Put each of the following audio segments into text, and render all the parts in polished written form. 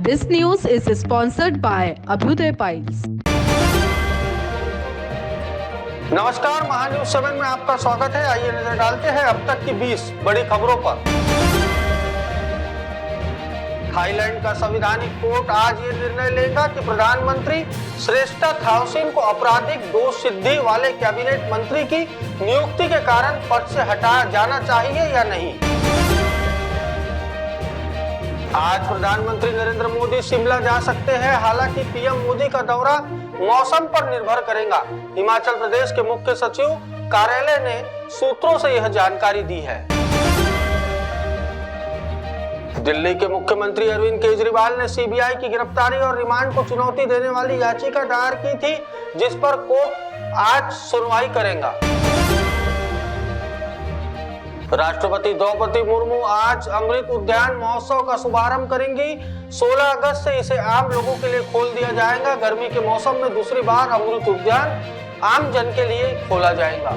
This news is sponsored by Abhyuday Piles. नमस्कार, महान्यूज 7 में आपका स्वागत है। आइए नजर डालते हैं अब तक की 20 बड़ी खबरों पर। थाईलैंड का संवैधानिक कोर्ट आज ये निर्णय लेगा कि प्रधानमंत्री श्रेष्ठा थाउसिन को आपराधिक दोष सिद्धि वाले कैबिनेट मंत्री की नियुक्ति के कारण पद से हटाया जाना चाहिए या नहीं। आज प्रधानमंत्री नरेंद्र मोदी शिमला जा सकते हैं, हालांकि पीएम मोदी का दौरा मौसम पर निर्भर करेगा। हिमाचल प्रदेश के मुख्य सचिव कार्यालय ने सूत्रों से यह जानकारी दी है। दिल्ली के मुख्यमंत्री अरविंद केजरीवाल ने सीबीआई की गिरफ्तारी और रिमांड को चुनौती देने वाली याचिका दायर की थी, जिस पर कोर्ट आज सुनवाई करेगा। राष्ट्रपति द्रौपदी मुर्मू आज अमृत उद्यान महोत्सव का शुभारंभ करेंगी। 16 अगस्त से इसे आम लोगों के लिए खोल दिया जाएगा। गर्मी के मौसम में दूसरी बार अमृत उद्यान आम जन के लिए खोला जाएगा।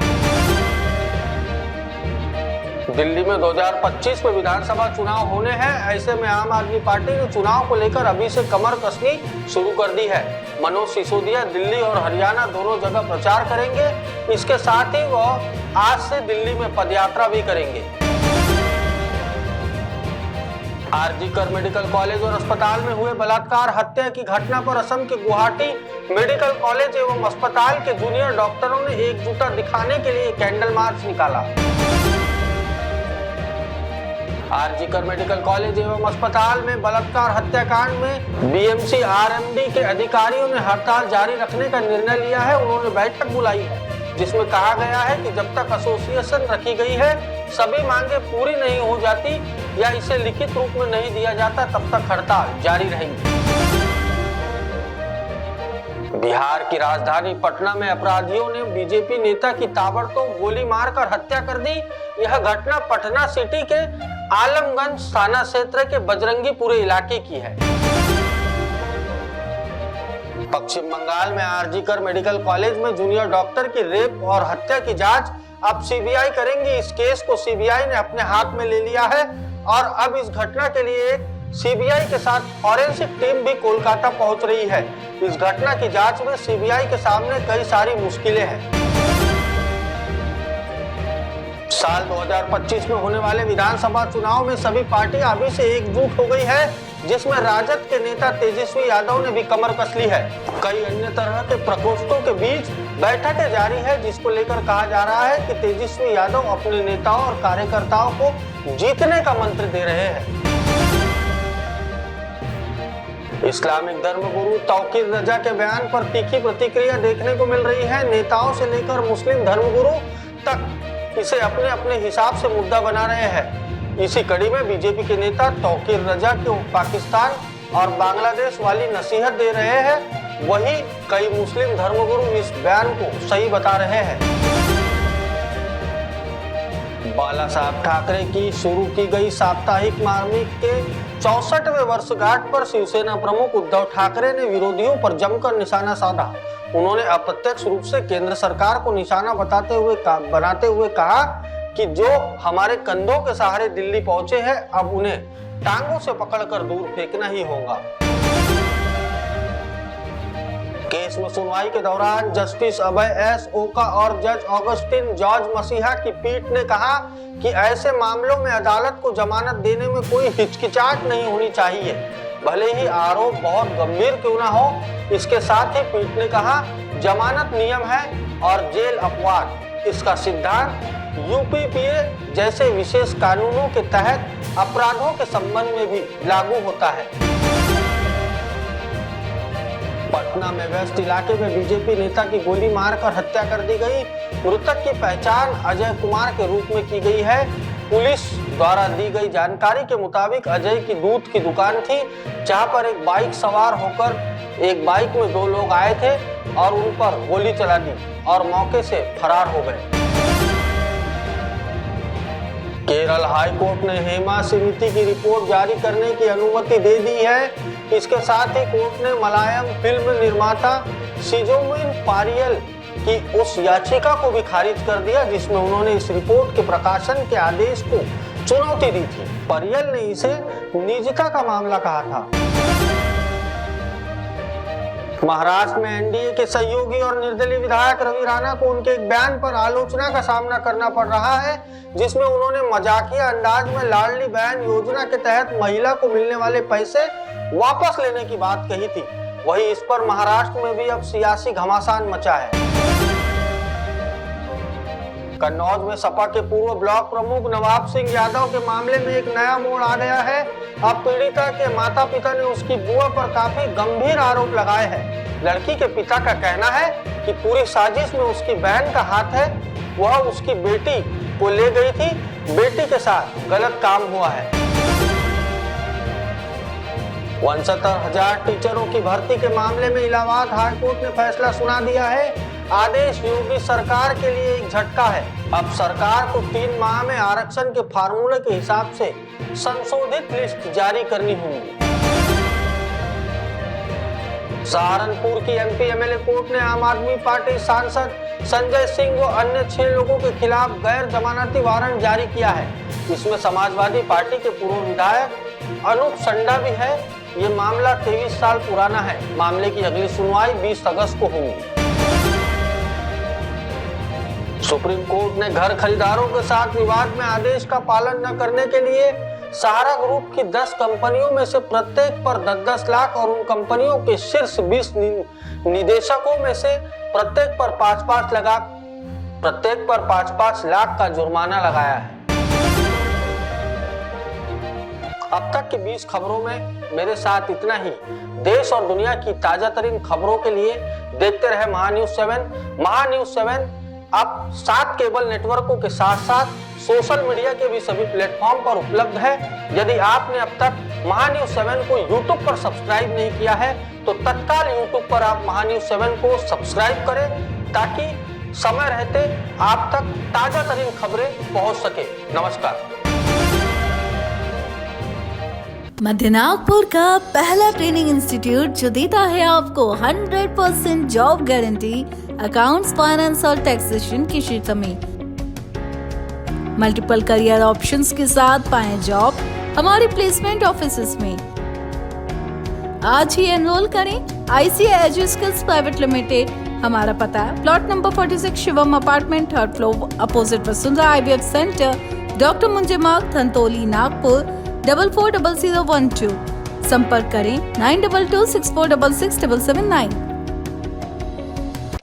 दिल्ली में 2025 में विधानसभा चुनाव होने हैं। ऐसे में आम आदमी पार्टी ने चुनाव को लेकर अभी से कमर कसनी शुरू कर दी है। मनोज सिसोदिया दिल्ली और हरियाणा दोनों जगह प्रचार करेंगे। इसके साथ ही वह आज से दिल्ली में पदयात्रा भी करेंगे। आरजीकर मेडिकल कॉलेज और अस्पताल में हुए बलात्कार हत्या की घटना पर असम के गुवाहाटी मेडिकल कॉलेज एवं अस्पताल के जूनियर डॉक्टरों ने एकजुटता दिखाने के लिए कैंडल मार्च निकाला। आरजीकर मेडिकल कॉलेज एवं अस्पताल में बलात्कार हत्याकांड में बीएमसी आरएमडी के अधिकारियों ने हड़ताल जारी रखने का निर्णय लिया है। उन्होंने बैठक बुलाई है, जिसमें कहा गया है कि जब तक एसोसिएशन रखी गई है, सभी मांगे पूरी नहीं हो जाती या इसे लिखित रूप में नहीं दिया जाता, तब तक हड़ताल जारी रहेगी। बिहार की राजधानी पटना में अपराधियों ने बीजेपी नेता की ताबड़तोड़ गोली मारकर हत्या कर दी। यह घटना पटना सिटी के आलमगंज थाना क्षेत्र के बजरंगीपुरे इलाके की है। पश्चिम बंगाल में आरजीकर मेडिकल कॉलेज में जूनियर डॉक्टर की रेप और हत्या की जांच अब सीबीआई करेंगी। इस केस को सीबीआई ने अपने हाथ में ले लिया है और अब इस घटना के लिए एक सीबीआई के साथ फॉरेंसिक टीम भी कोलकाता पहुंच रही है। इस घटना की जांच में सीबीआई के सामने कई सारी मुश्किलें हैं। साल 2025 में होने वाले विधानसभा चुनाव में सभी पार्टियां अभी से एकजुट हो गई है, जिसमें राजद के नेता तेजस्वी यादव ने भी कमर कस ली है। कई अन्य तरह के प्रकोष्ठों के बीच बैठकें जारी है, जिसको लेकर कहा जा रहा है कि तेजस्वी यादव अपने नेताओं और कार्यकर्ताओं को जीतने का मंत्र दे रहे हैं। इस्लामिक धर्मगुरु तौकीर रजा के बयान पर तीखी प्रतिक्रिया देखने को मिल रही है। नेताओं से लेकर मुस्लिम धर्मगुरु तक इसे अपने अपने हिसाब से मुद्दा बना रहे हैं। इसी कड़ी में बीजेपी के नेता तौकीर रजा को पाकिस्तान और बांग्लादेश वाली नसीहत दे रहे हैं। वहीं कई मुस्लिम धर्मगुरु इस बयान को सही बता रहे हैं। बाला साहब ठाकरे की शुरू की गई साप्ताहिक मार्मिक के 64वें वर्षगांठ पर शिवसेना प्रमुख उद्धव ठाकरे ने विरोधियों पर जमकर निशाना साधा। उन्होंने अप्रत्यक्ष रूप से केंद्र सरकार को निशाना बनाते हुए कहा कि जो हमारे कंधों के सहारे दिल्ली पहुंचे हैं, अब उन्हें टांगों से पकड़कर दूर फेंकना ही होगा। केस में सुनवाई के दौरान जस्टिस अभय एस ओका और जज ऑगस्टिन जॉर्ज मसीहा की पीठ ने कहा कि ऐसे मामलों में अदालत को जमानत देने में कोई हिचकिचाहट नहीं होनी चाहिए, भले ही आरोप बहुत गंभीर क्यों ना हो। इसके साथ ही पीठ ने कहा, जमानत नियम है और जेल अपवाद। इसका सिद्धांत यूपीपीए जैसे विशेष कानूनों के तहत अपराधों के संबंध में भी लागू होता है। पटना में वेस्ट इलाके में बीजेपी नेता की गोली मारकर हत्या कर दी गई। मृतक की पहचान अजय कुमार के रूप में की गई है। पुलिस द्वारा दी गई जानकारी के मुताबिक अजय की दूध की दुकान थी, जहां पर एक बाइक सवार होकर एक बाइक में 2 लोग आए थे और उन पर गोली चला दी और मौके से फरार हो गए। केरल हाई कोर्ट ने हेमा समिति की रिपोर्ट जारी करने की अनुमति दे दी है। इसके साथ ही कोर्ट ने मलयालम फिल्म निर्माता सिजोमिन पारियल की उस याचिका को भी खारिज कर दिया, जिसमें उन्होंने इस रिपोर्ट के प्रकाशन के आदेश को चुनौती दी थी। परियल ने इसे निजता का मामला कहा था। महाराष्ट्र में एनडीए के सहयोगी और निर्दलीय विधायक रवि राणा को उनके एक बयान पर आलोचना का सामना करना पड़ रहा है, जिसमें उन्होंने मजाकिया अंदाज में लाडली बहन योजना के तहत महिला को मिलने वाले पैसे वापस लेने की बात कही थी। वहीं इस पर महाराष्ट्र में भी अब सियासी घमासान मचा है। कन्नौज में सपा के पूर्व ब्लॉक प्रमुख नवाब सिंह यादव के मामले में एक नया मोड़ आ गया है। अब पीड़िता के माता पिता ने उसकी बुआ पर काफी गंभीर आरोप लगाए हैं। लड़की के पिता का कहना है कि पूरी साजिश में उसकी बहन का हाथ है। वह उसकी बेटी को ले गई थी, बेटी के साथ गलत काम हुआ है। 69,000 टीचरों की भर्ती के मामले में इलाहाबाद हाईकोर्ट ने फैसला सुना दिया है। आदेश योगी सरकार के लिए एक झटका है। अब सरकार को 3 माह में आरक्षण के फार्मूले के हिसाब से संशोधित लिस्ट जारी करनी होगी। सहारनपुर की एमपी एमएलए कोर्ट ने आम आदमी पार्टी सांसद संजय सिंह व अन्य 6 लोगों के खिलाफ गैर जमानती वारंट जारी किया है। इसमें समाजवादी पार्टी के पूर्व विधायक अनूप संडा भी है। ये मामला 23 साल पुराना है। मामले की अगली सुनवाई 20 अगस्त को होगी। सुप्रीम कोर्ट ने घर खरीदारों के साथ विवाद में आदेश का पालन न करने के लिए सहारा ग्रुप की 10 कंपनियों में से प्रत्येक पर 10-10 लाख और उन कंपनियों के शीर्ष 20 निदेशकों में से प्रत्येक पर 5-5 लाख का जुर्माना लगाया है। अब तक की 20 खबरों में मेरे साथ इतना ही। देश और दुनिया की ताजा तरीन खबरों के लिए देखते रहे महान्यूज 7। महान्यूज 7 अब 7 केबल नेटवर्कों के साथ साथ सोशल मीडिया के भी सभी प्लेटफॉर्म पर उपलब्ध है। यदि आपने अब तक महान्यूज 7 को यूट्यूब पर सब्सक्राइब नहीं किया है तो तत्काल यूट्यूब पर आप महान्यूज 7 को सब्सक्राइब करें, ताकि समय रहते आप तक ताजा तरीन खबरें पहुंच सके। नमस्कार। मध्य नागपुर का पहला ट्रेनिंग इंस्टीट्यूट जो देता है आपको 100% जॉब गारंटी अकाउंट्स, फाइनेंस और टैक्सेशन के क्षेत्र में। मल्टीपल करियर ऑप्शंस के साथ पाएं जॉब हमारे प्लेसमेंट ऑफिसेस में। आज ही एनरोल करें ICI एजुस्किल्स प्राइवेट लिमिटेड। हमारा पता plot number 46 Shivam apartment 3rd floor opposite Vasundhara IVF centre, doctor Munje Marg, Dhantoli, Nagpur 440012। संपर्क करें 9226466779।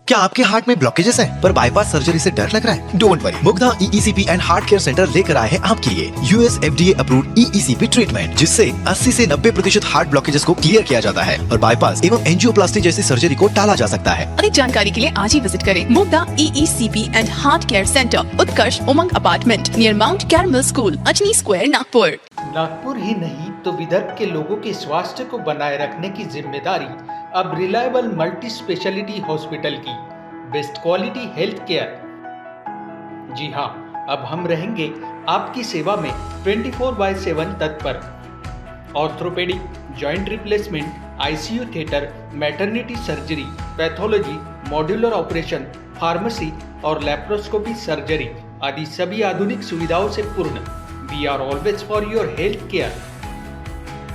क्या आपके हार्ट में ब्लॉकेजेस हैं पर बाईपास सर्जरी से डर लग रहा है? Don't worry, Mugdha EECP and heart care centre लेकर आए हैं आपके लिए US FDA approved EECP treatment, जिससे 80 से 90% हार्ट ब्लॉकेजेस को क्लियर किया जाता है और बाईपास एवं एंजियोप्लास्टी जैसी सर्जरी को टाला जा सकता है। अधिक जानकारी के लिए आज ही विजिट करें Mugdha EECP and heart care centre, Utkarsh Umang apartment near Mount Carmel school, Ajni square, Nagpur. Nagpur ही नहीं तो विदर्भ के लोगों के स्वास्थ्य को बनाए रखने की जिम्मेदारी अब रिलायबल मल्टी स्पेशलिटी हॉस्पिटल की, बेस्ट क्वालिटी हेल्थ केयर। जी हाँ, अब हम रहेंगे आपकी सेवा में 24/7 तत्पर। Orthopaedic, joint replacement, ICU theatre, maternity surgery, pathology, modular operation, pharmacy और लैप्रोस्कोपी सर्जरी आदि सभी आधुनिक सुविधाओं से पूर्ण। We are always for your health care.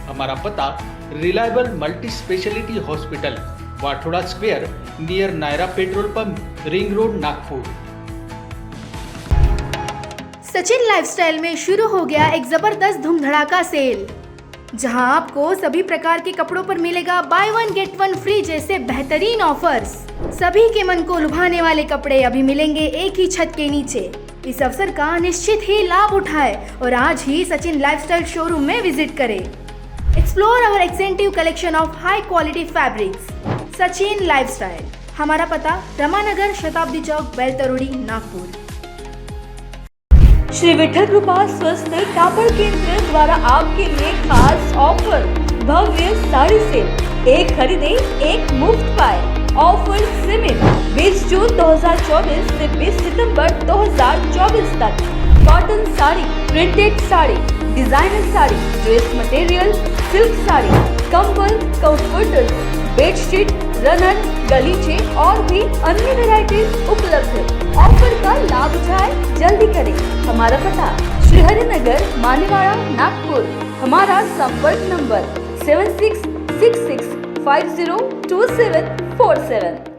हमारा पता reliable multi speciality hospital, Wathoda square near Nayara petrol pump, ring road, Nagpur. Sachin lifestyle में शुरू हो गया एक जबरदस्त धूम धड़ाका सेल, जहां आपको सभी प्रकार के कपड़ों पर मिलेगा बाय 1 गेट 1 फ्री जैसे बेहतरीन ऑफर्स। सभी के मन को लुभाने वाले कपड़े अभी मिलेंगे एक ही छत के नीचे। इस अवसर का निश्चित ही लाभ उठाएं और आज ही सचिन लाइफस्टाइल शोरूम में विजिट करें। Explore our extensive collection of high quality fabrics. Sachin lifestyle, हमारा पता रमानगर, शताब्दी चौक, बेलतरोड़ी, नागपुर। श्री विठल कृपा स्वस्थ कापड़ केंद्र द्वारा आपके लिए खास ऑफर, भव्य साड़ी सेल, एक खरीदे एक मुफ्त पाए। ऑफर सीमित 20 जून 2024 से 20 सितंबर 2024 तक। Cotton sari, printed sari, designer sari, dress material, silk sari, कंबल, कंफर्टर्स, बेडशीट, रनर, गलीचे और भी अन्य वैरायटीज उपलब्ध है। ऑफर का लाभ उठाएं, जल्दी करें। हमारा पता श्री हरिनगर, मानेवाड़ा, नागपुर। हमारा संपर्क नंबर 7666 502747।